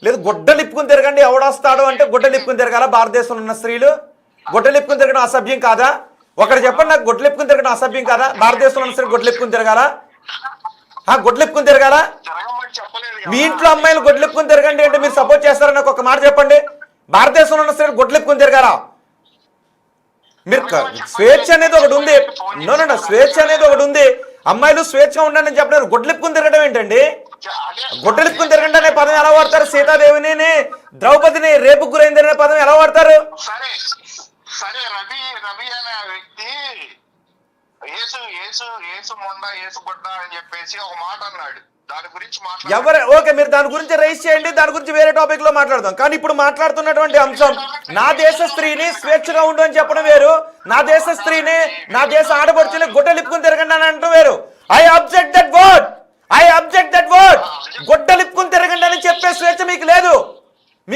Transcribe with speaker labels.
Speaker 1: లేదు గుడ్డలిప్పుకుని తిరగండి, ఎవడొస్తాడు అంటే గుడ్డలిప్పుకుని తిరగాల భారతదేశంలో ఉన్న స్త్రీలు? గుడ్డలిప్పుకుని తిరగడం అసభ్యం కాదా? ఒకటి చెప్పండి నాకు, గుడ్డలిప్పుకుని తిరగడం అసభ్యం కాదా? భారతదేశంలో ఉన్న స్త్రీలు గుడ్డలిప్పుకుని తిరగాల? గుడ్డలిప్పుకుని తిరగాల? మీ ఇంట్లో అమ్మాయిలు గుడ్డలిప్పుకుని తిరగండి అంటే మీరు సపోర్ట్ చేస్తారని నాకు ఒక మాట చెప్పండి. భారతదేశంలో ఉన్న స్త్రీలు గుడ్డలిప్పుకుని తిరగారా? మీరు స్వేచ్ఛ అనేది ఒకటి ఉంది. నో, స్వేచ్ఛ అనేది ఒకటి ఉంది. అమ్మాయిలు స్వేచ్ఛగా ఉండండి అని చెప్పినారు. గుడ్డలిప్పుకుని తిరగడం ఏంటండి? గుడ్డలిప్పుకుని తిరగండి అనే పదం ఎలా వాడతారు? సీతాదేవిని, ద్రౌపదిని రేపుకు గురైంది అనే పదం ఎలా వాడతారు?
Speaker 2: సరే రవి అనే వ్యక్తి ఏసు మొండ ఏసు గుడ్డ అని చెప్పేసి ఒక మాట అన్నాడు. దాని గురించి
Speaker 1: ఓకే, మీరు దాని గురించి రైజ్ చేయండి, దాని గురించి వేరే టాపిక్ లో మాట్లాడదాం. కానీ ఇప్పుడు మాట్లాడుతున్నటువంటి అంశం నా దేశ స్త్రీని స్వేచ్ఛగా ఉండు అని చెప్పడం వేరు, నా దేశ స్త్రీని, నా దేశ ఆడపడుచుని గుడ్డలిప్పుకుని తిరగండి అని అంటూ వేరు. I object that word. గుడ్డలిప్పుకుని తిరగండి అని చెప్పే స్వేచ్ఛ మీకు లేదు.